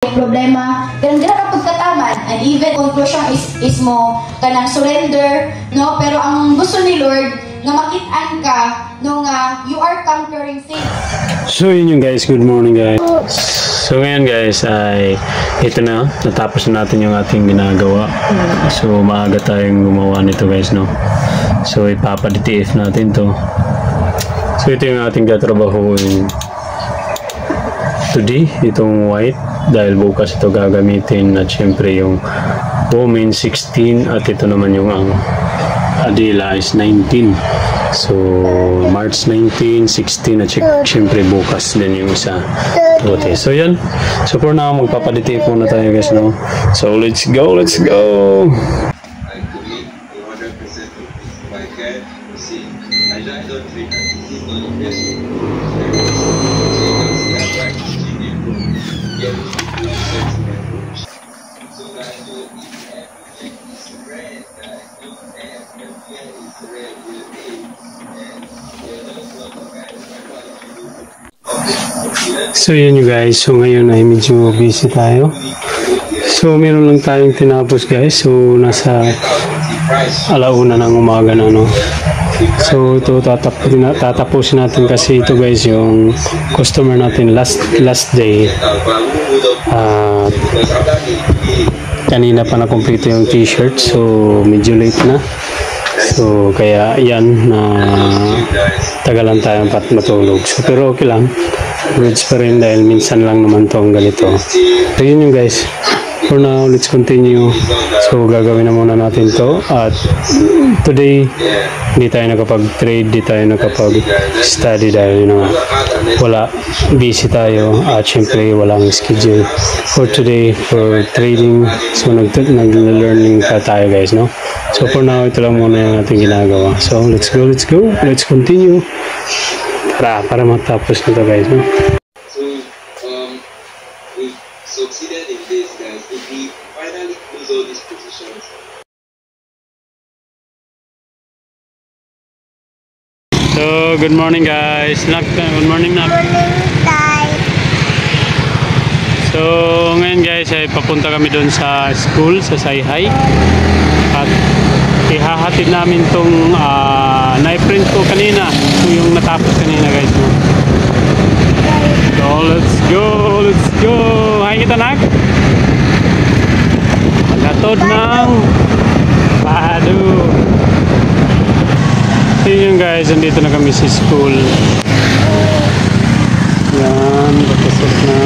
problema kanang dira ka pagkataman, and even conclusion is mo kanang surrender, no? Pero ang gusto ni Lord nga makit-an ka no nga you are conquering sin. So yun yung guys, good morning guys. So ngayon guys ay ito na, natapos na natin yung ating ginagawa. So maaga tayong gumawa nito guys, no? So ipapa-DTF natin to. So ito yung ating katrabahuin today, itong white, dahil bukas ito gagamitin, at syempre yung women 16 at ito naman yung ang Adela is 19. So March 19, 16 at syempre bukas din yung isa. Okay, so yan. So for now magpapaditip muna tayo guys, no? So let's go, let's go! So yun you guys, so ngayon ay medyo busy tayo. So meron lang tayong tinapos guys, so nasa alauna ng umaga na, no? So ito tatapusin natin kasi ito guys yung customer natin last day. Kanina pa na-complete yung t-shirt, so medyo late na. So kaya yan na tagalan tayong matulog. So pero okay lang, goods pa rin dahil minsan lang naman to ang ganito. So yun yung guys, for now let's continue. So gagawin na muna natin to, at today hindi tayo nakapag-trade, hindi tayo nakapag-study dahil wala, busy tayo at syempre walang schedule for today for trading. So nag-learning pa tayo guys, no? So for now ito lang muna yung ating ginagawa. So let's go, let's continue para matapos nito guys, no? We succeeded in this guys. If we finally close all these positions. So good morning guys. Good morning Nak. So ngayon guys ay papunta kami doon sa school sa Sayhay, at ihahatid namin tong na-print ko kanina, so yung natapos kanina guys, no? So let's go. Hay kita Nak. Gatod ng Padu. Yun yung guys, andito na kami sa school. Yan, papasok na.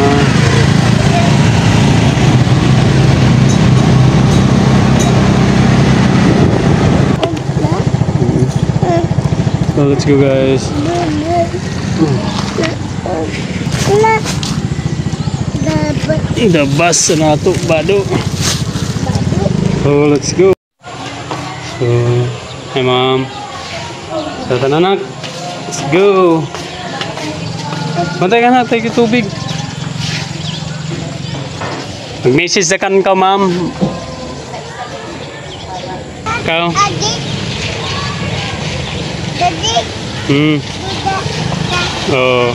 So let's go guys. The bus na to Bado. So let's go. So hi ma'am. So tananak, let's go. Mantay ka na, tayo tubig. Mag-message na kan ka ma'am. Ikaw? Oh.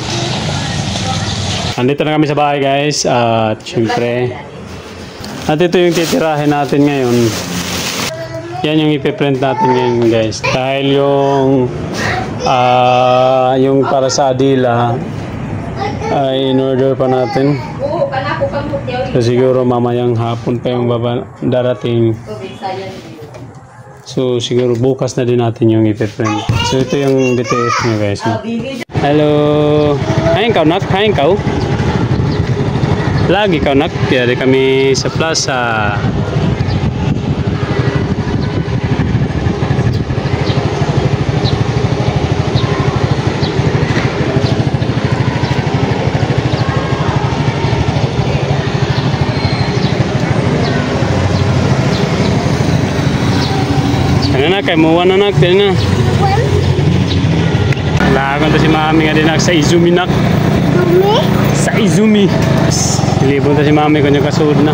Andito na kami sa bahay guys, at syempre at ito yung titirahin natin ngayon. Yan yung ipiprint natin ngayon guys, dahil yung para sa Adila ay in order pa natin. So siguro mamayang hapon pa yung darating. So siguro bukas na din natin yung ipiprint. So ito yung details nyo guys, no? Hello. Hain kau Nak, hain kau. Lagi kau Nak, dari kami sa plaza. Ano na, kay muwan na Nak, din na. Lagon to si mami nga din Nak sa Izumi Nak. Sa Izumi. Libon to si mami kung yung kasuod na.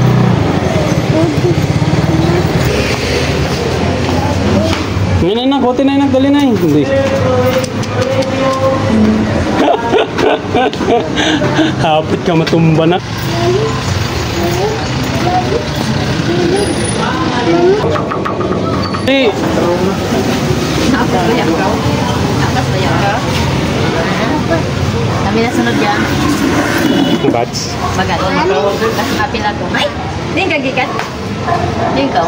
Ngayon na, kote na yung nagdali na hindi. Hapit ka matumba na. Hey! Nakapagbayak ka? Nakapagbayak ka? Kami na sunod yan. Bats. Bagat. Kasi kapila ko. Ay! Hindi ka gikat. Hindi ka.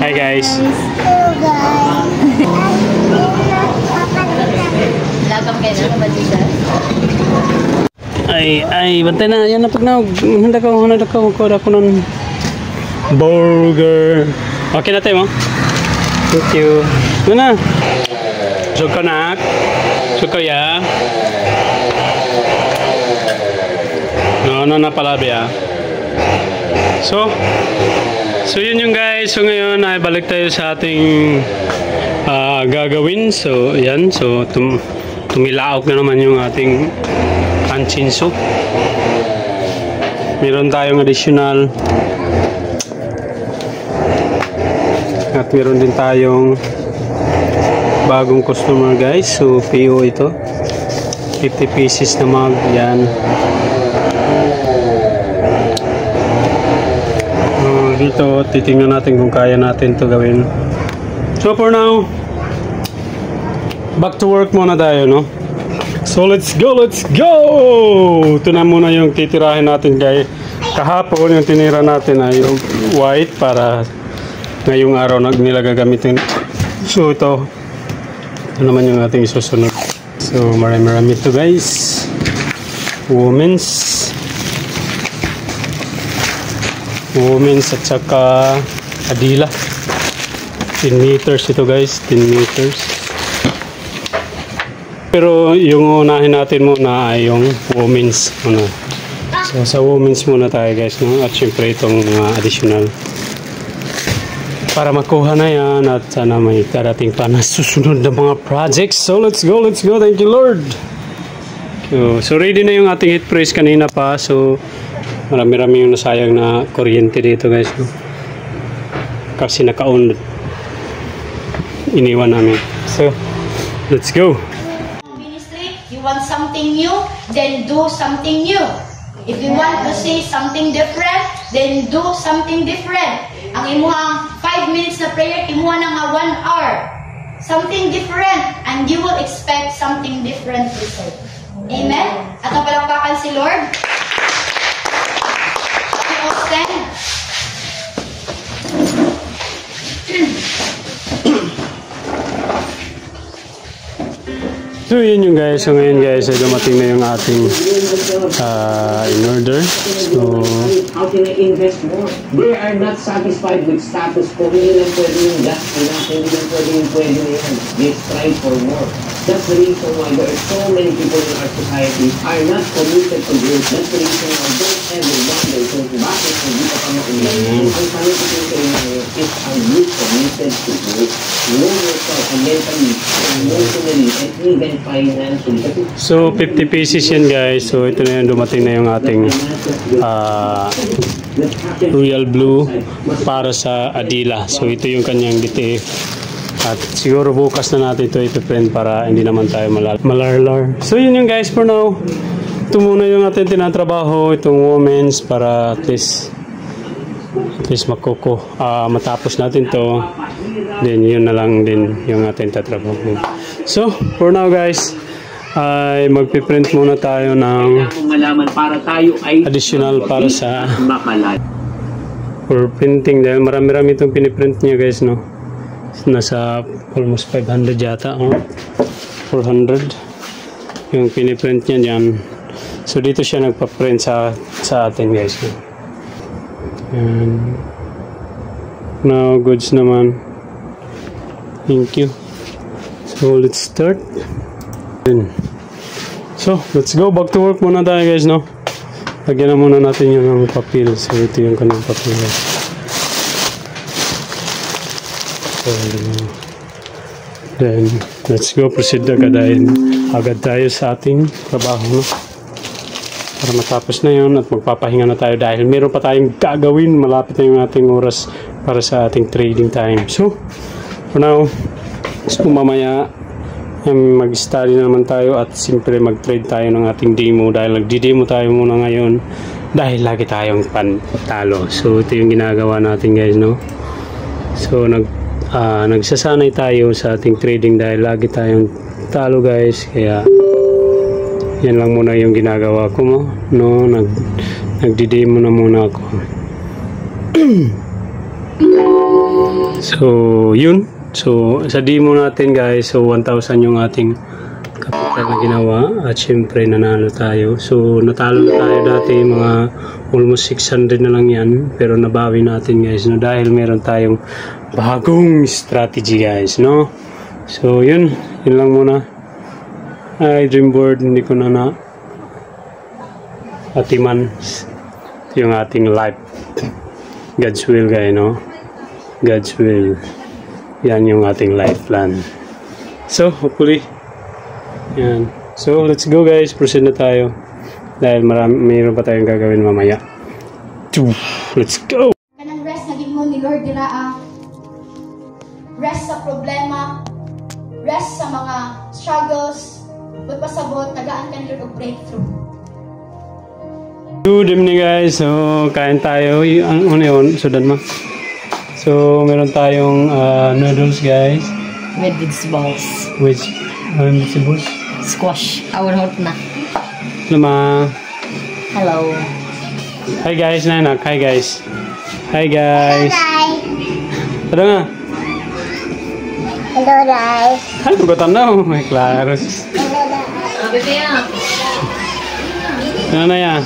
Hi guys. Lagam kayo na ba dito? Ay, bantay na. Yan na pag na. Handa ka. Kuha ko ng burger. Okay na tayo mo? Thank you. Ano na? Suka nak. Suka ya. No na palabi ah. So yun yung guys. So ngayon ay balik tayo sa ating gagawin. So yan. So tumilaok na naman yung ating panchin soup. Meron tayong additional. At meron din tayong bagong customer guys. So PO ito. 50 pieces na mug. Yan. Dito titingnan natin kung kaya natin to gawin. So for now, back to work muna tayo, no? So let's go! Ito na muna yung titirahin natin kay kahapon. Yung tinira natin ay yung white para ngayong araw nila gagamitin. So ito naman yung ating isusunod. So marami ito guys. Women's at saka Adila. 10 meters ito guys. 10 meters. Pero yung unahin natin muna ay yung women's muna. So sa women's muna tayo guys, no? At syempre itong additional para makuha na yan at sana may darating pa na susunod na mga projects. So let's go. Thank you Lord. So ready na yung ating heat press kanina pa. So marami yung nasayang na kuryente dito guys, no? Kasi naka-on iniwan namin. So let's go. Ministry, you want something new, then do something new. If you want to say something different, then do something different. Ang imuhang 5 minutes na prayer, imuha na nga 1 hour. Something different, and you will expect something different result. Amen? At napalakpakan si Lord. Stand. So yun yung guys. So ngayon guys ay dumating na yung ating in order. So how can I invest more? They are not satisfied with status quo. Hindi lang pwede yung gasto natin. Hindi lang pwede yung yan. They strive for more. That's the reason why there are so many people in our society are not committed to growth. That's the reason why don't ever wonder kung bakit hindi pa pa maunyan. Ang tanong ko sa inyo is, are you committed to growth? Know yourself mentally, emotionally, and even financially. So 50 pieces yan guys. So ito na yung dumating na yung ating Royal Blue para sa Adila. So ito yung kanyang DTF. At siguro bukas na natin ito ipiprint para hindi naman tayo malarlar. So yun yung guys for now. Ito muna yung ating tinatrabaho, itong women's para at least matapos natin to. Then yun na lang din yung ating tatrabaho. So for now guys, ay magpiprint muna tayo ng additional para sa for printing dahil marami-rami itong piniprint niya guys, no? Nasa almost 500 yata or 400 yung piniprint niya dyan. So dito siya nagpa-print sa atin guys, no? And now goods naman. Thank you. So let's start. So let's go back to work muna tayo guys, no? Lagyan na muna natin yung papel. So ito yung kanyang papel guys. So, then let's go, proceed agad tayo sa ating trabaho, no? Para matapos na yun at magpapahinga na tayo dahil meron pa tayong gagawin. Malapit na yung ating oras para sa ating trading time. So for now, so mamaya mag-study naman tayo at siyempre mag-trade tayo ng ating demo dahil nagdi-demo tayo muna ngayon dahil lagi tayong pantalo. So ito yung ginagawa natin guys, no? So nagsasanay tayo sa ating trading dahil lagi tayong talo guys, kaya yan lang muna yung ginagawa ko mo, no? Nagdi-demo na muna ako. So yun, so sa demo natin guys, so 1,000 yung ating kapital na ginawa at syempre nanalo tayo. So natalo na tayo dati, mga almost 600 na lang yan, pero nabawi natin guys, no? Dahil meron tayong bagong strategy guys, no? So yun lang muna. Ay, dream board, hindi ko na atiman. Ito yung ating life, God's will guys, no? God's will, yan yung ating life plan. So hopefully yan. So let's go guys, proceed na tayo dahil mayroon pa tayong gagawin mamaya. Let's go. Kanang rest na mo ni Lord dinaa. Rest sa problema, rest sa mga struggles, magpasabot, tagaan ka ni Lord og breakthrough. Good evening guys. So kain tayo. Ano yun? Sudan mo. So meron tayong noodles guys. With vegetables. Which vegetables? Squash. Our hot na. Lama. Hello. Hi guys, nanak. Hi guys. Hi guys. Ada nga? Hello guys. Ay, pagkatan na. May klaro. Bebe ya. Ano na yan?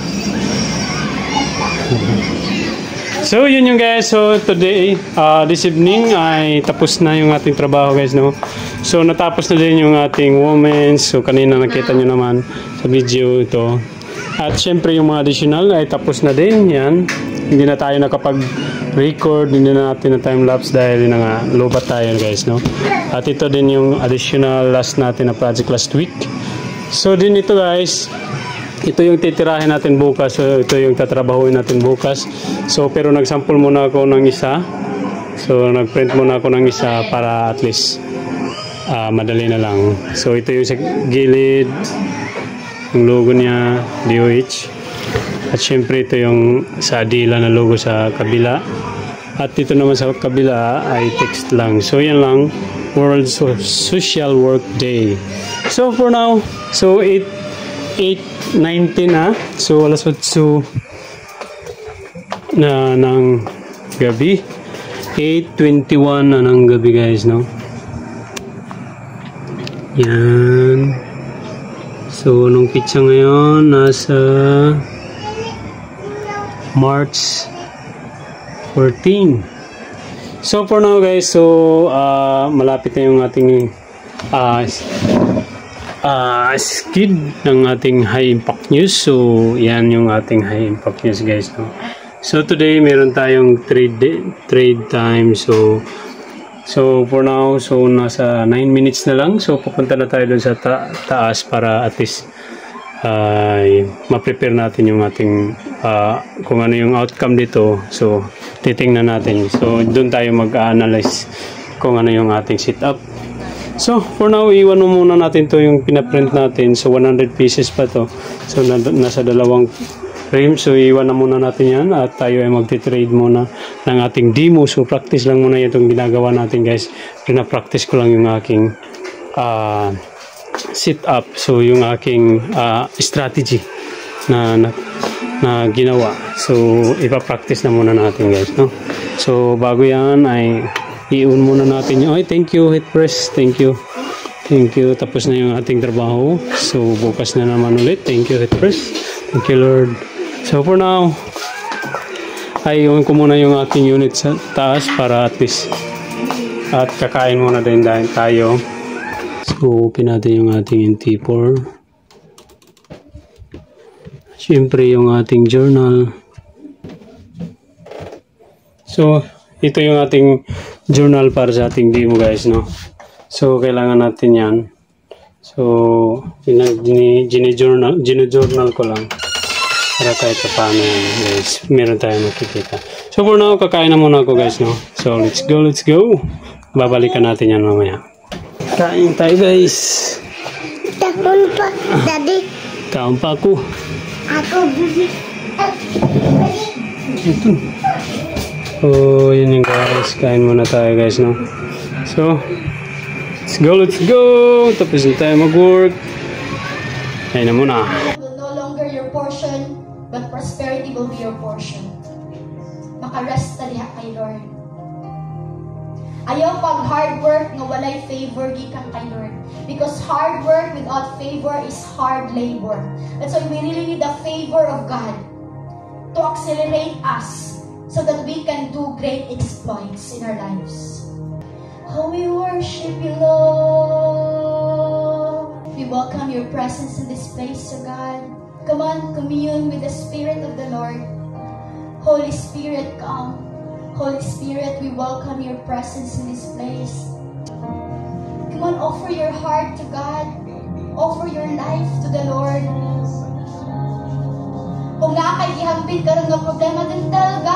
So yun yung guys, so today, this evening ay tapos na yung ating trabaho guys, no? So natapos na din yung ating women's, so kanina nakita nyo naman sa video ito. At syempre yung mga additional ay tapos na din, yan. Hindi na tayo nakapag-record, hindi na natin na time-lapse dahil nga lobat tayo guys, no? At ito din yung additional last natin na project last week. So din ito guys, ito yung titirahin natin bukas, so ito yung tatrabahuin natin bukas. So pero nagsample muna ako ng isa, so nagprint muna ako ng isa para at least madali na lang. So ito yung sa gilid, yung logo niya DOH, at syempre ito yung sa Adila na logo sa kabila, at dito naman sa kabila ay text lang. So yan lang, World Social Work Day. So for now, so 8:19 na. So alas 8 na ng gabi. 8:21 na ng gabi guys, no? Yan. So nung pitsa ngayon nasa March 14. So for now guys, so malapit na yung ating skid ng ating high impact news. So yan yung ating high impact news guys, no? So today meron tayong trade time. So for now, so nasa 9 minutes na lang. So pupunta na tayo dun sa taas para at least ma-prepare natin yung ating kung ano yung outcome dito. So titingnan natin. So dun tayo mag-analyze kung ano yung ating setup. So for now, iwan muna natin to yung pinaprint natin. So 100 pieces pa to. So nasa dalawang frame. So iwan na muna natin yan at tayo ay magti-trade muna ng ating demo. So practice lang muna itong ginagawa natin guys. Pina-practice ko lang yung aking setup. So yung aking strategy na ginawa. So ipa-practice na muna natin guys, no? So bago yan ay i-on muna natin yung, thank you Hit Press, thank you, tapos na yung ating trabaho. So bukas na naman ulit. Thank you Hit Press, thank you Lord. So for now ay iwan ko muna yung ating unit sa taas para at least at kakain muna din dahil tayo. So open natin yung ating NT4, syempre yung ating journal. So ito yung ating journal para sa ating demo guys, no? So kailangan natin yan. So gine-journal ko lang para kahit paano guys meron tayong makikita. So for now, kakain na muna ako guys, no? So let's go. Babalikan natin yan mamaya. Kain tayo guys. Tapon pa, Daddy. Kain pa ako. Ako, Bibi. Ito. So, yun yung guys. Kain muna tayo guys, no? So, let's go! Tapos na tayo mag-work. Kain na muna. Will no longer your portion, but prosperity will be your portion. Makarest na diha kay Lord. Ayaw pag hard work nga walay favor gikan kay Lord. Because hard work without favor is hard labor. That's why we really need the favor of God to accelerate us so that we can do great exploits in our lives. Oh, we worship you, Lord. We welcome your presence in this place, oh God. Come on, commune with the Spirit of the Lord. Holy Spirit, come. Holy Spirit, we welcome your presence in this place. Come on, offer your heart to God. Offer your life to the Lord. Kung nakay gihambit karon nga problema, then tell God,